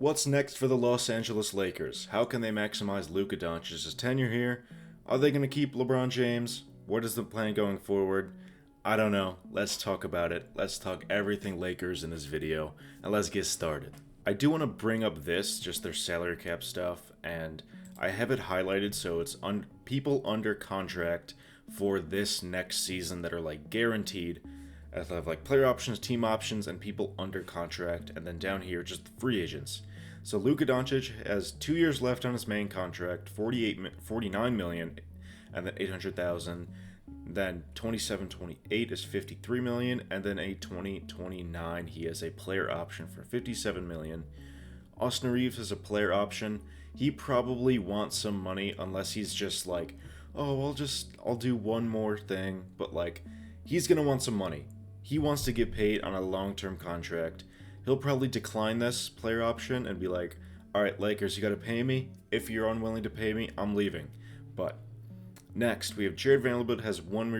What's next for the Los Angeles Lakers? How can they maximize Luka Doncic's tenure here? Are they going to keep LeBron James? What is the plan going forward? I don't know. Let's talk about it. Let's talk everything Lakers in this video, and let's get started. I do want to bring up this, just their salary cap stuff, and I have it highlighted so it's people under contract for this next season that are like guaranteed. I have like player options, team options, and people under contract, and then down here just the free agents. So Luka Doncic has 2 years left on his main contract, 49 million, and then 800,000. Then 27-28 is 53 million, and then a 2029 he has a player option for 57 million. Austin Reaves has a player option. He probably wants some money unless he's just like, oh, I'll do one more thing, but like he's gonna want some money. He wants to get paid on a long-term contract. He'll probably decline this player option and be like, all right, Lakers, you got to pay me. If you're unwilling to pay me, I'm leaving. But next, we have Jared Vanderbilt has one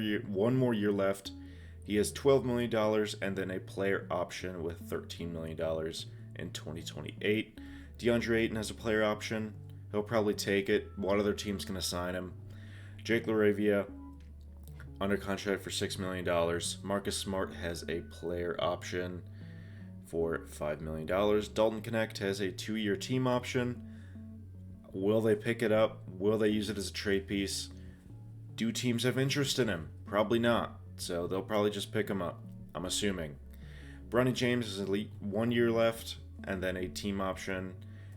more year left. He has $12 million and then a player option with $13 million in 2028. DeAndre Ayton has a player option. He'll probably take it. What other team's going to sign him? Jake LaRavia under contract for $6 million. Marcus Smart has a player option for $5 million. Dalton Connect has a 2-year team option. Will they pick it up? Will they use it as a trade piece? Do teams have interest in him? Probably not. So they'll probably just pick him up, I'm assuming. Bronny James has 1 year left, and then a team option,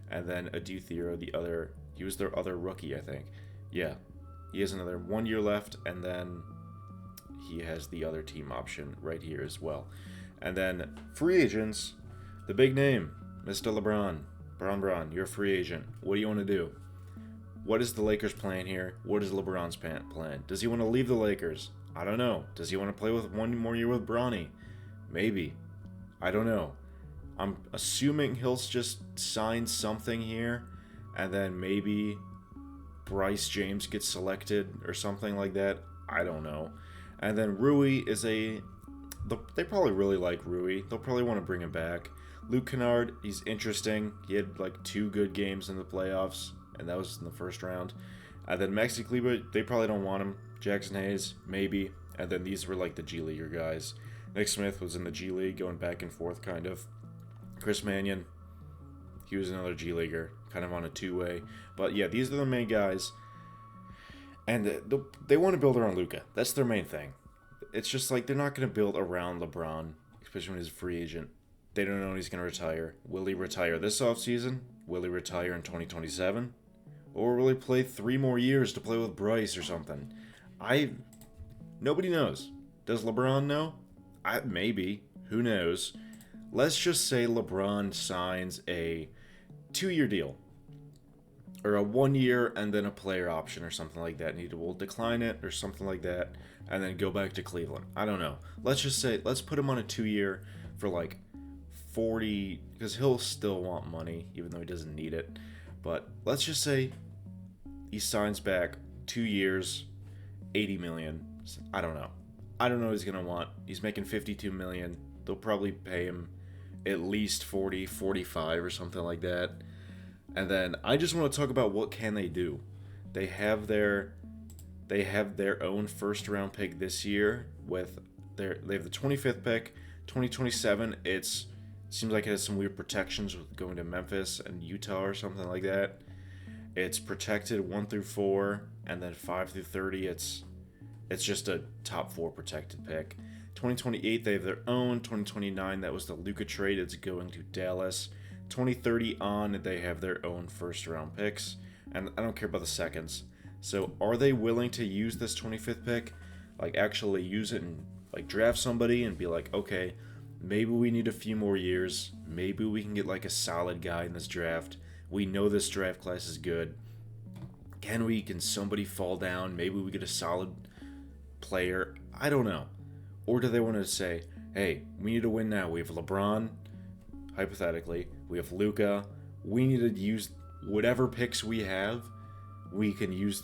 and then Adu Thiero, he was their other rookie, I think. Yeah, he has another 1 year left, and then he has the other team option right here as well. And then free agents, the big name, Mr. LeBron. Bron, you're a free agent. What do you want to do? What is the Lakers' plan here? What is LeBron's plan? Does he want to leave the Lakers? I don't know. Does he want to play with 1 more year with Bronny? Maybe. I don't know. I'm assuming he'll just sign something here, and then maybe Bryce James gets selected or something like that. I don't know. And then Rui is they probably really like Rui. They'll probably want to bring him back. Luke Kennard, he's interesting. He had like 2 good games in the playoffs, and that was in the first round. And then Maxi Kleber, they probably don't want him. Jackson Hayes, maybe. And then these were like the G Leaguer guys. Nick Smith was in the G League, going back and forth kind of. Chris Mannion, he was another G Leaguer, kind of on a 2-way. But yeah, these are the main guys. And they want to build around Luka. That's their main thing. It's just like they're not going to build around LeBron, especially when he's a free agent. They don't know when he's going to retire. Will he retire this offseason? Will he retire in 2027? Or will he play 3 more years to play with Bryce or something? Nobody knows. Does LeBron know? Maybe. Who knows? Let's just say LeBron signs a 2-year deal. Or a 1 year and then a player option or something like that. And he will decline it or something like that. And then go back to Cleveland. I don't know. Let's just say, let's put him on a 2-year for like 40, because he'll still want money, even though he doesn't need it. But let's just say he signs back 2 years, 80 million. I don't know. I don't know what he's going to want. He's making 52 million. They'll probably pay him at least 40, 45 or something like that. And then I just want to talk about what can they do. They have their own first round pick this year with they have the 25th pick, 2027. It seems like it has some weird protections with going to Memphis and Utah or something like that. It's protected 1 through 4, and then 5 through 30. It's just a top 4 protected pick. 2028 they have their own. 2029 that was the Luka trade. It's going to Dallas. 2030 on, they have their own first round picks, and I don't care about the seconds. So are they willing to use this 25th pick, like actually use it and like draft somebody and be like, okay, maybe we need a few more years, maybe we can get like a solid guy in this draft, we know this draft class is good, can somebody fall down, maybe we get a solid player, I don't know. Or do they want to say, hey, we need to win now, we have LeBron, hypothetically, we have Luka, we need to use whatever picks we have, we'll use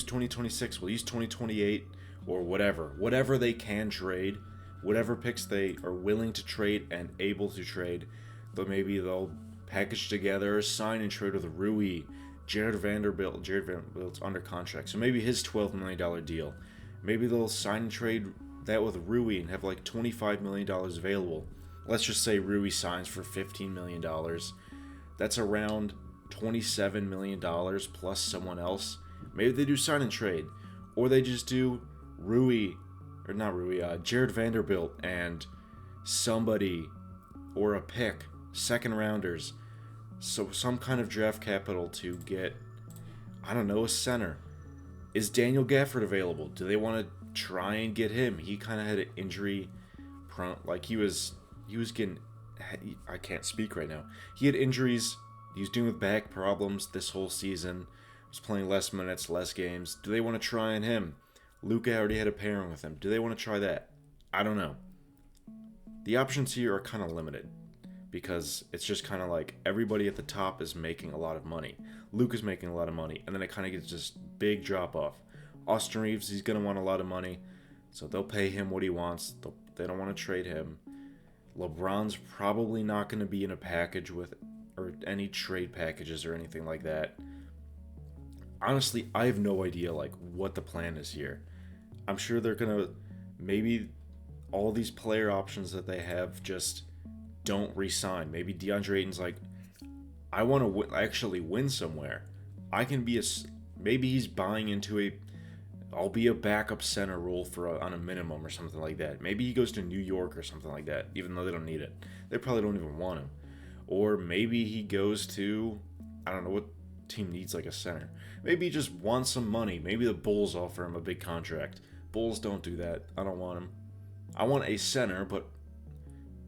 2026, we'll use 2028, or whatever they can trade, whatever picks they are willing to trade and able to trade, but maybe they'll package together a sign and trade with Rui, Jared Vanderbilt. Jared Vanderbilt's under contract, so maybe his $12 million deal. Maybe they'll sign and trade that with Rui and have like $25 million available. Let's just say Rui signs for $15 million. That's around $27 million plus someone else. Maybe they do sign and trade, or they just do Jared Vanderbilt and somebody, or a pick, second rounders, so some kind of draft capital to get, I don't know, a center. Is Daniel Gafford available? Do they want to try and get him? He kind of had an injury prone, like he was getting, I can't speak right now. He had injuries. He was dealing with back problems this whole season. Was playing less minutes, less games. Do they want to try on him? Luka already had a pairing with him. Do they want to try that? I don't know. The options here are kind of limited because it's just kind of like everybody at the top is making a lot of money. Luka's making a lot of money, and then it kind of gets this big drop off. Austin Reaves, he's going to want a lot of money, so they'll pay him what he wants. They don't want to trade him. LeBron's probably not going to be in a package with, or any trade packages or anything like that. Honestly, I have no idea like what the plan is here. I'm sure they're gonna, maybe all these player options that they have just don't re-sign. Maybe DeAndre Ayton's like, I want to actually win somewhere. I can be maybe he's buying into I'll be a backup center role on a minimum or something like that. Maybe he goes to New York or something like that, even though they don't need it. They probably don't even want him. Or maybe he goes to, I don't know what team needs like a center. Maybe he just wants some money. Maybe the Bulls offer him a big contract. Bulls don't do that. I don't want him. I want a center, but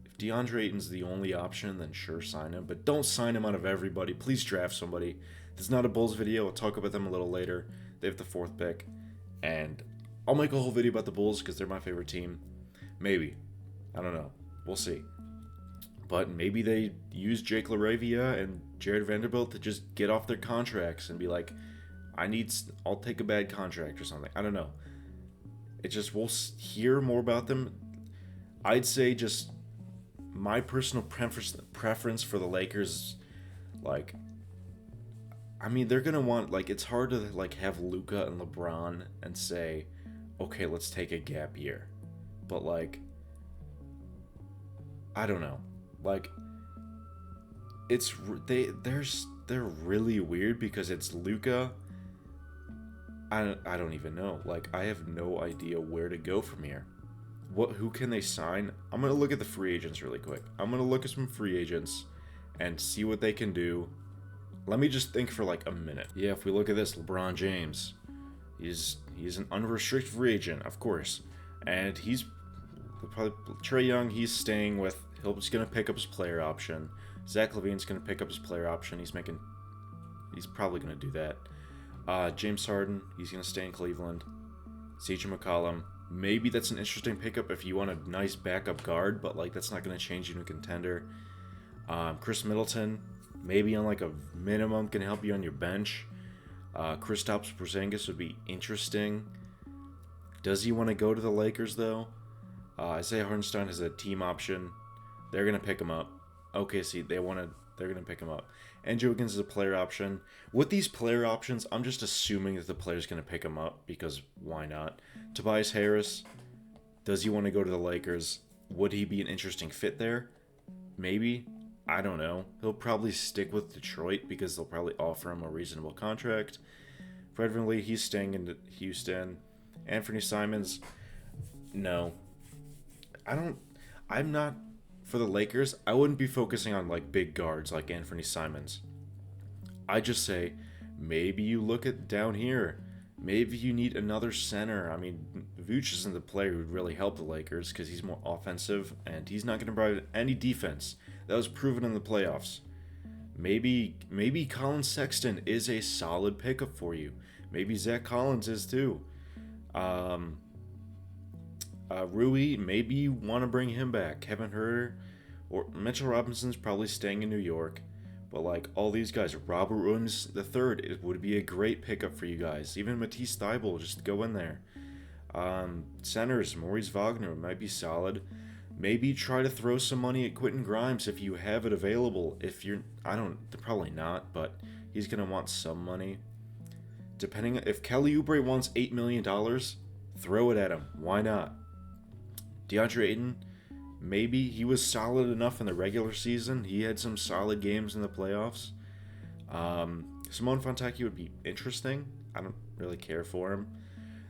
if DeAndre Ayton's the only option, then sure, sign him. But don't sign him out of everybody. Please draft somebody. This is not a Bulls video. I'll talk about them a little later. They have the 4th pick. And I'll make a whole video about the Bulls because they're my favorite team. Maybe. I don't know. We'll see. But maybe they use Jake LaRavia and Jared Vanderbilt to just get off their contracts and be like, I'll take a bad contract or something. I don't know. It just, we'll hear more about them. I'd say just my personal preference for the Lakers, like, I mean, they're going to want, like, it's hard to, like, have Luka and LeBron and say, okay, let's take a gap year. But, like, I don't know. Like, they're really weird because it's Luka. I don't even know. Like, I have no idea where to go from here. Who can they sign? I'm gonna look at the free agents really quick. I'm gonna look at some free agents and see what they can do. Let me just think for like a minute. Yeah, if we look at this, LeBron James, he's an unrestricted free agent, of course, and he's probably Trae Young. He's staying with. He's gonna pick up his player option. Zach LaVine's gonna pick up his player option. He's probably gonna do that. James Harden, he's gonna stay in Cleveland. CJ McCollum, maybe that's an interesting pickup if you want a nice backup guard, but like that's not gonna change you to a contender. Chris Middleton, maybe on like a minimum, can help you on your bench. Kristaps Porzingis would be interesting. Does he want to go to the Lakers though? Isaiah Hartenstein has a team option. They're gonna pick him up. OKC, they're gonna pick him up. Andrew Wiggins is a player option. With these player options, I'm just assuming that the player's gonna pick him up because why not? Tobias Harris, does he want to go to the Lakers? Would he be an interesting fit there? Maybe. I don't know. He'll probably stick with Detroit because they'll probably offer him a reasonable contract. Fred VanVleet, he's staying in Houston. Anthony Simons, no. I'm not, for the Lakers, I wouldn't be focusing on like big guards like Anthony Simons. I just say, maybe you look at down here. Maybe you need another center. I mean, Vooch isn't the player who would really help the Lakers because he's more offensive and he's not going to provide any defense. That was proven in the playoffs. Maybe Colin Sexton is a solid pickup for you. Maybe Zach Collins is too. Rui, maybe you want to bring him back. Kevin Huerter or Mitchell Robinson's probably staying in New York. But like all these guys, Robert Williams III, it would be a great pickup for you guys. Even Matisse Thybulle, just go in there. Centers, Maurice Wagner might be solid. Maybe try to throw some money at Quentin Grimes if you have it available. If you're, I don't, probably not, but he's gonna want some money. Depending, if Kelly Oubre wants $8 million, throw it at him. Why not? DeAndre Ayton, maybe he was solid enough in the regular season. He had some solid games in the playoffs. Simone Fontecchio would be interesting. I don't really care for him.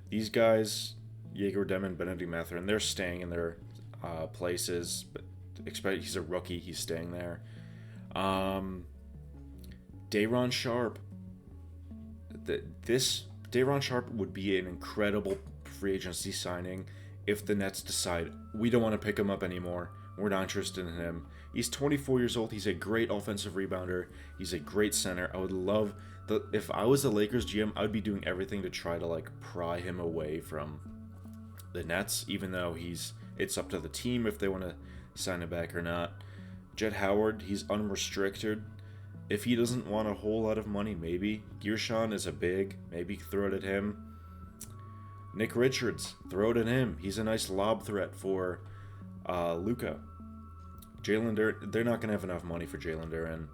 These guys, Jaeger Demon, Benedict Mathurin, they're staying in their places. But expect he's a rookie. He's staying there. Day'Ron Sharpe. This Day'Ron Sharpe would be an incredible free agency signing if the Nets decide we don't want to pick him up anymore. We're not interested in him. He's 24 years old. He's a great offensive rebounder. He's a great center. I would love if I was the Lakers GM, I would be doing everything to try to like pry him away from the Nets, even though it's up to the team if they want to sign him back or not. Jett Howard, he's unrestricted. If he doesn't want a whole lot of money, maybe. Gershon is a big. Maybe throw it at him. Nick Richards, throw it at him. He's a nice lob threat for Luka. Jalen Duren, they're not going to have enough money for Jalen Duren,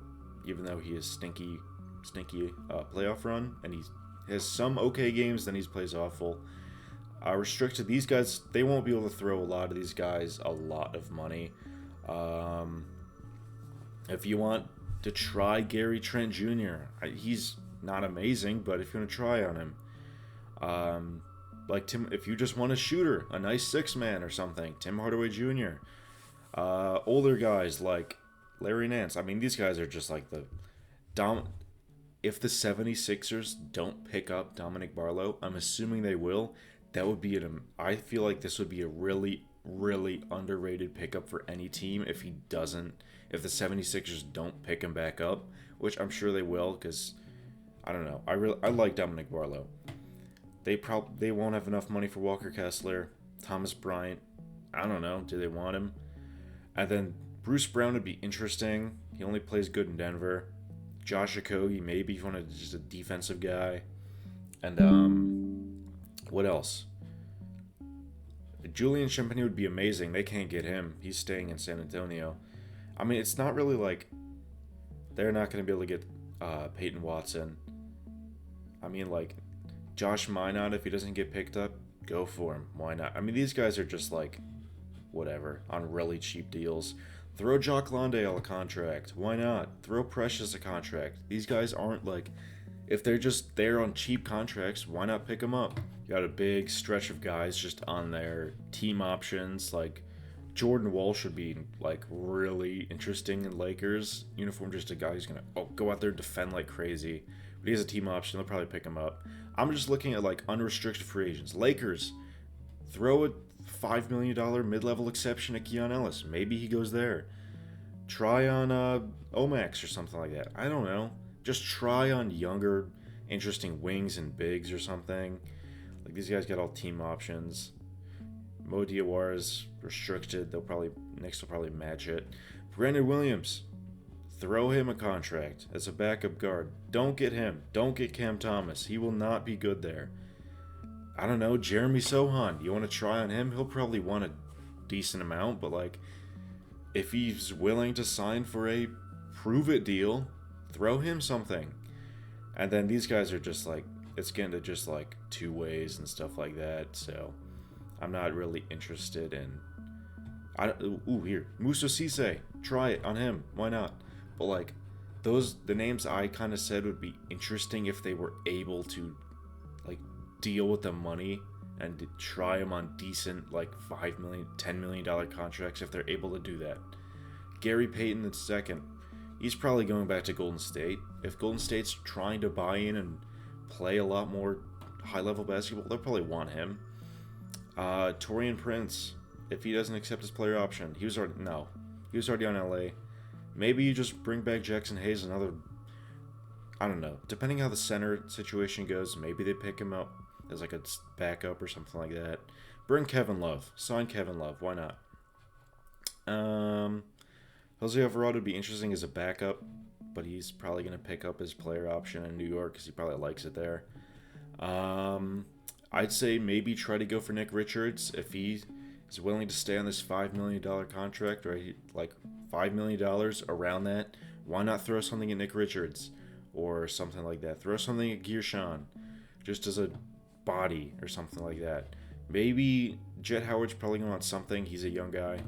even though he is stinky playoff run, and he has some okay games, then he plays awful. Restricted, these guys, they won't be able to throw a lot of these guys a lot of money. If you want to try Gary Trent Jr., he's not amazing, but if you want to try on him, like Tim, if you just want a shooter, a nice 6-man or something, Tim Hardaway Jr., older guys like Larry Nance. I mean, these guys are just like the if the 76ers don't pick up Dominic Barlow, I'm assuming they will, that would be I feel like this would be a really, really underrated pickup for any team if the 76ers don't pick him back up, which I'm sure they will, because I don't know. I like Dominic Barlow. They won't have enough money for Walker Kessler, Thomas Bryant. I don't know. Do they want him? And then Bruce Brown would be interesting. He only plays good in Denver. Josh Okogie, maybe if you wanted just a defensive guy. And what else? Julian Champagnie would be amazing. They can't get him. He's staying in San Antonio. I mean, it's not really like they're not going to be able to get Peyton Watson. I mean, like Josh Minot, if he doesn't get picked up, go for him. Why not? I mean, these guys are just like whatever on really cheap deals. Throw Jock Landale a contract. Why not? Throw Precious a contract. These guys aren't like, if they're just there on cheap contracts, why not pick them up? You got a big stretch of guys just on their team options. Like Jordan Wall should be like really interesting in Lakers uniform. Just a guy who's gonna go out there and defend like crazy. But he has a team option. They'll probably pick him up. I'm just looking at like unrestricted free agents. Lakers, throw a $5 million mid-level exception at Keon Ellis. Maybe he goes there. Try on Omax or something like that. I don't know. Just try on younger, interesting wings and bigs or something. Like these guys got all team options. Mo Diawara is restricted. Knicks will probably match it. Brandon Williams, throw him a contract as a backup guard. Don't get him. Don't get Cam Thomas. He will not be good there. I don't know, Jeremy Sohan. You want to try on him? He'll probably want a decent amount, but like, if he's willing to sign for a prove-it deal, throw him something. And then these guys are just like, it's getting to just like two ways and stuff like that, so I'm not really interested in... here, Musa Cisse. Try it on him. Why not? But like, the names I kind of said would be interesting if they were able to like deal with the money and try them on decent like $5 million, $10 million contracts if they're able to do that. Gary Payton II, he's probably going back to Golden State. If Golden State's trying to buy in and play a lot more high-level basketball, they'll probably want him. Taurean Prince, if he doesn't accept his player option, he was already on LA. Maybe you just bring back Jackson Hayes, I don't know. Depending how the center situation goes, maybe they pick him up as like a backup or something like that. Bring Kevin Love. Sign Kevin Love. Why not? Jose Alvarado would be interesting as a backup, but he's probably going to pick up his player option in New York because he probably likes it there. I'd say maybe try to go for Nick Richards if he is willing to stay on this $5 million contract, right? Like $5 million around that. Why not throw something at Nick Richards or something like that? Throw something at Gearshawn, just as a body or something like that. Maybe Jet Howard's probably gonna want something. He's a young guy,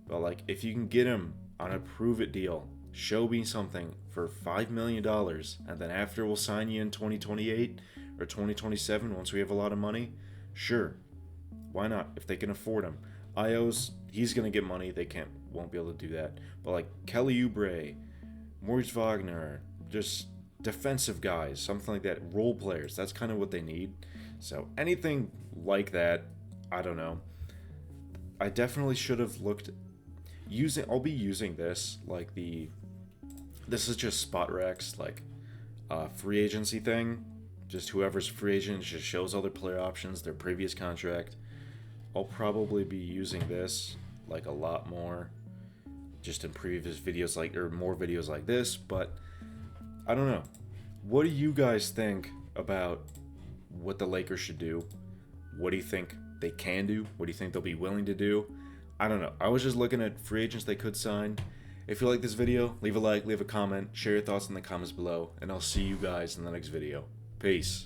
but like if you can get him on a prove it deal, show me something for $5 million, and then after we'll sign you in 2028 or 2027 once we have a lot of money. Sure, why not? If they can afford him, Ios, he's gonna get money. They won't be able to do that. But like Kelly Oubre, Maurice Wagner, just defensive guys, something like that, role players. That's kind of what they need. So anything like that, I don't know. I definitely should have looked I'll be using this this is just spot recs, like free agency thing. Just whoever's free agent just shows all their player options, their previous contract. I'll probably be using this like a lot more just in previous videos or more videos like this, but I don't know. What do you guys think about what the Lakers should do? What do you think they can do? What do you think they'll be willing to do? I don't know. I was just looking at free agents they could sign. If you like this video, leave a like, leave a comment, share your thoughts in the comments below, and I'll see you guys in the next video. Peace.